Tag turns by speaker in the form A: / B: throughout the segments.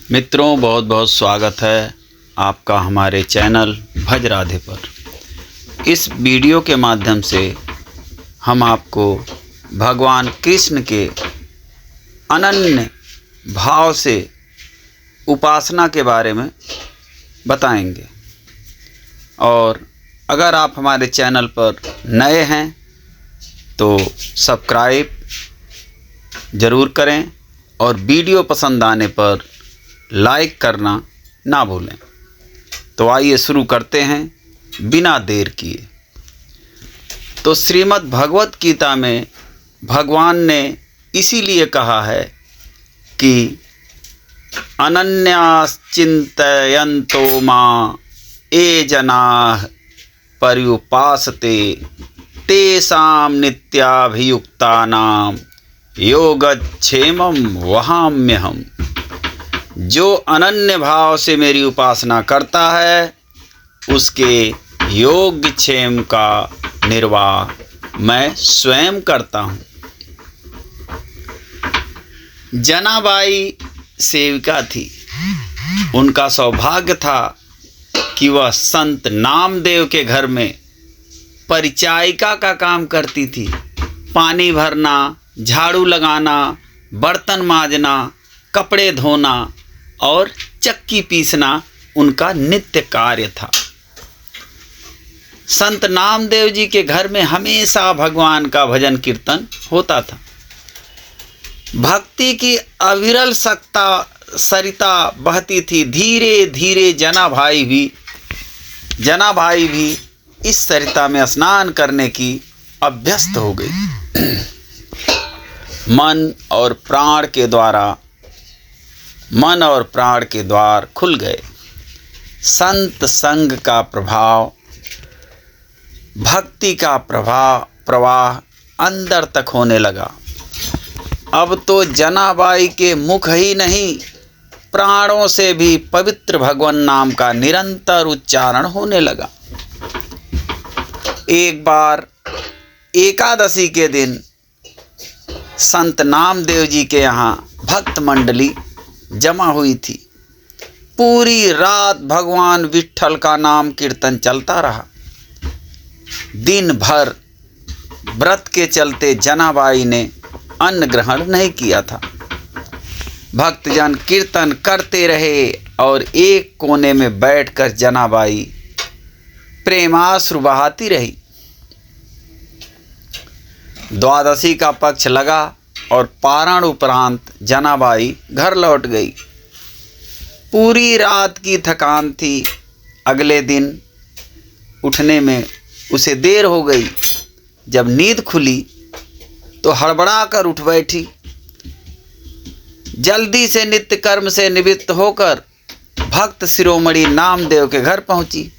A: मित्रों, बहुत बहुत स्वागत है आपका हमारे चैनल भज राधे पर। इस वीडियो के माध्यम से हम आपको भगवान कृष्ण के अनन्य भाव से उपासना के बारे में बताएंगे। और अगर आप हमारे चैनल पर नए हैं तो सब्सक्राइब ज़रूर करें और वीडियो पसंद आने पर लाइक करना ना भूलें। तो आइए शुरू करते हैं बिना देर किए। तो श्रीमद् भगवत गीता में भगवान ने इसीलिए कहा है कि अनन्याश्चिन्तयन्तो मां ये जनाः पर्युपासते तेषां नित्याभियुक्तानां योगक्षेमं वहाम्यहम्। जो अनन्य भाव से मेरी उपासना करता है उसके योगक्षेम का निर्वाह मैं स्वयं करता हूँ। जनाबाई सेविका थी। उनका सौभाग्य था कि वह संत नामदेव के घर में परिचारिका का काम करती थी। पानी भरना, झाड़ू लगाना, बर्तन मांजना, कपड़े धोना और चक्की पीसना उनका नित्य कार्य था। संत नामदेव जी के घर में हमेशा भगवान का भजन कीर्तन होता था। भक्ति की अविरल सरिता बहती थी। धीरे धीरे जना भाई भी इस सरिता में स्नान करने की अभ्यस्त हो गई। मन और प्राण के द्वार खुल गए। संत संग का प्रभाव, भक्ति का प्रवाह अंदर तक होने लगा। अब तो जनाबाई के मुख ही नहीं, प्राणों से भी पवित्र भगवान नाम का निरंतर उच्चारण होने लगा। एक बार एकादशी के दिन संत नामदेव जी के यहाँ भक्त मंडली जमा हुई थी। पूरी रात भगवान विट्ठल का नाम कीर्तन चलता रहा। दिन भर व्रत के चलते जनाबाई ने अन्न ग्रहण नहीं किया था। भक्तजन कीर्तन करते रहे और एक कोने में बैठकर जनाबाई प्रेमाश्रु बहाती रही। द्वादशी का पक्ष लगा और पारण उपरांत जनाबाई घर लौट गई। पूरी रात की थकान थी। अगले दिन उठने में उसे देर हो गई। जब नींद खुली तो हड़बड़ा कर उठ बैठी। जल्दी से नित्य कर्म से निवृत्त होकर भक्त शिरोमणि नामदेव के घर पहुंची।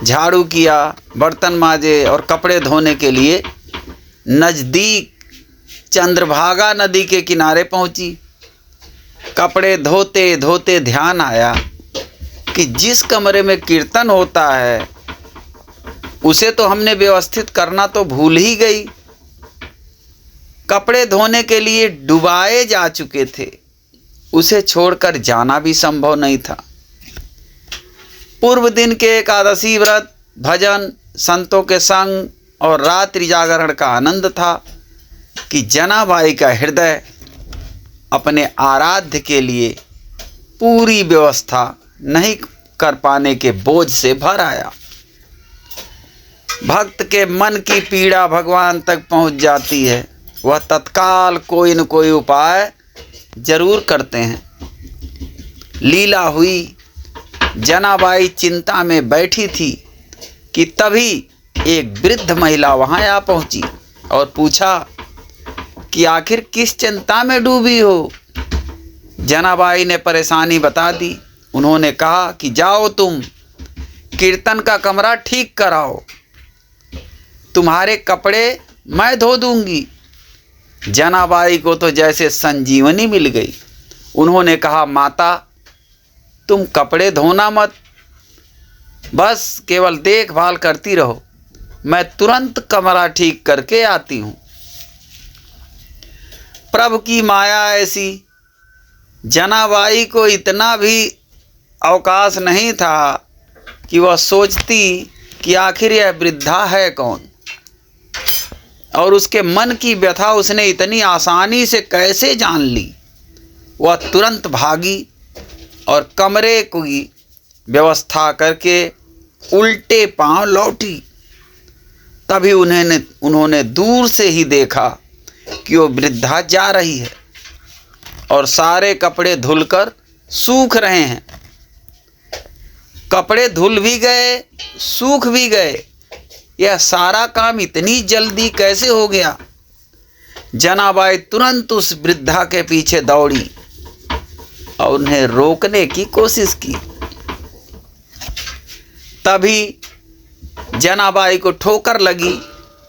A: झाड़ू किया, बर्तन मांजे और कपड़े धोने के लिए नज़दीक चंद्रभागा नदी के किनारे पहुंची। कपड़े धोते धोते ध्यान आया कि जिस कमरे में कीर्तन होता है उसे तो हमने व्यवस्थित करना तो भूल ही गई। कपड़े धोने के लिए डुबाए जा चुके थे। उसे छोड़कर जाना भी संभव नहीं था। पूर्व दिन के एकादशी व्रत, भजन, संतों के संग और रात्रि जागरण का आनंद था कि जनाबाई का हृदय अपने आराध्य के लिए पूरी व्यवस्था नहीं कर पाने के बोझ से भर आया। भक्त के मन की पीड़ा भगवान तक पहुंच जाती है। वह तत्काल कोई न कोई उपाय जरूर करते हैं। लीला हुई। जनाबाई चिंता में बैठी थी कि तभी एक वृद्ध महिला वहां आ पहुंची और पूछा कि आखिर किस चिंता में डूबी हो। जनाबाई ने परेशानी बता दी। उन्होंने कहा कि जाओ, तुम कीर्तन का कमरा ठीक कराओ, तुम्हारे कपड़े मैं धो दूंगी। जनाबाई को तो जैसे संजीवनी मिल गई। उन्होंने कहा, माता तुम कपड़े धोना मत, बस केवल देखभाल करती रहो, मैं तुरंत कमरा ठीक करके आती हूँ। प्रभु की माया ऐसी जनाबाई को इतना भी अवकाश नहीं था कि वह सोचती कि आखिर यह वृद्धा है कौन, और उसके मन की व्यथा उसने इतनी आसानी से कैसे जान ली। वह तुरंत भागी और कमरे की व्यवस्था करके उल्टे पांव लौटी। तभी उन्होंने दूर से ही देखा कि वो वृद्धा जा रही है और सारे कपड़े धुलकर सूख रहे हैं। कपड़े धुल भी गए, सूख भी गए। यह सारा काम इतनी जल्दी कैसे हो गया? जनाबाई तुरंत उस वृद्धा के पीछे दौड़ी और उन्हें रोकने की कोशिश की। तभी जनाबाई को ठोकर लगी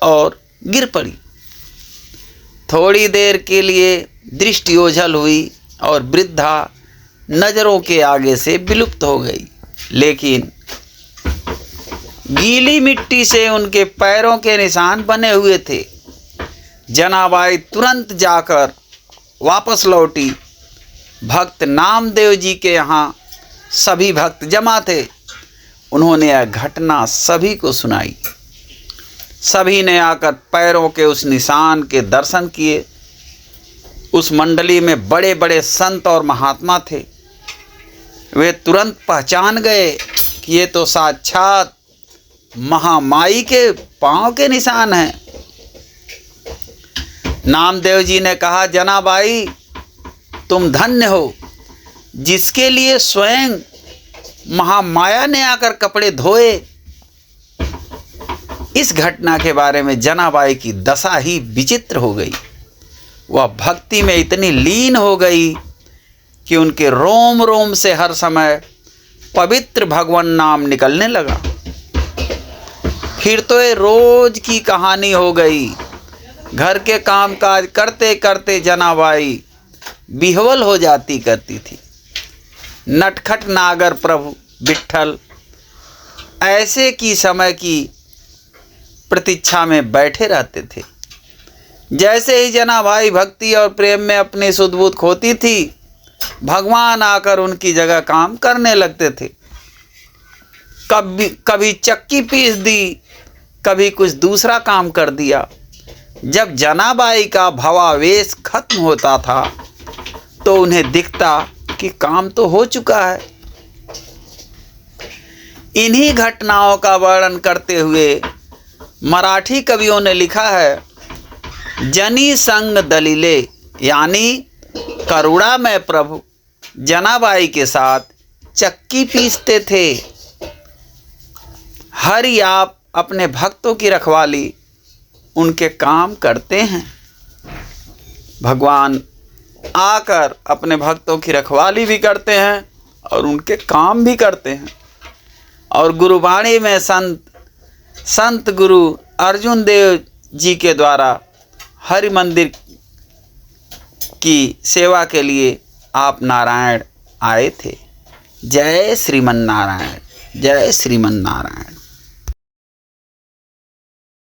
A: और गिर पड़ी। थोड़ी देर के लिए दृष्टि ओझल हुई और वृद्धा नजरों के आगे से विलुप्त हो गई, लेकिन गीली मिट्टी से उनके पैरों के निशान बने हुए थे। जनाबाई तुरंत जाकर वापस लौटी। भक्त नामदेव जी के यहाँ सभी भक्त जमा थे। उन्होंने यह घटना सभी को सुनाई। सभी ने आकर पैरों के उस निशान के दर्शन किए। उस मंडली में बड़े बड़े संत और महात्मा थे। वे तुरंत पहचान गए कि ये तो साक्षात महामाई के पांव के निशान हैं। नामदेव जी ने कहा, जनाबाई तुम धन्य हो, जिसके लिए स्वयं महामाया ने आकर कपड़े धोए। इस घटना के बारे में जनाबाई की दशा ही विचित्र हो गई। वह भक्ति में इतनी लीन हो गई कि उनके रोम रोम से हर समय पवित्र भगवान नाम निकलने लगा। फिर तो ये रोज की कहानी हो गई। घर के कामकाज करते करते जनाबाई विह्वल हो जाती करती थी। नटखट नागर प्रभु विट्ठल ऐसे की समय की प्रतीक्षा में बैठे रहते थे। जैसे ही जनाबाई भक्ति और प्रेम में अपनी सुध-बुध खोती थी, भगवान आकर उनकी जगह काम करने लगते थे। कभी चक्की पीस दी, कभी कुछ दूसरा काम कर दिया। जब जनाबाई का भवावेश खत्म होता था तो उन्हें दिखता कि काम तो हो चुका है। इन्हीं घटनाओं का वर्णन करते हुए मराठी कवियों ने लिखा है, जनी संग दलीले, यानी करुणामय प्रभु जनाबाई के साथ चक्की पीसते थे। हरि आप अपने भक्तों की रखवाली उनके काम करते हैं। भगवान आकर अपने भक्तों की रखवाली भी करते हैं और उनके काम भी करते हैं। और गुरुवाणी में संत गुरु अर्जुन देव जी के द्वारा हरि मंदिर की सेवा के लिए आप नारायण आए थे। जय श्रीमन नारायण, जय श्रीमन नारायण।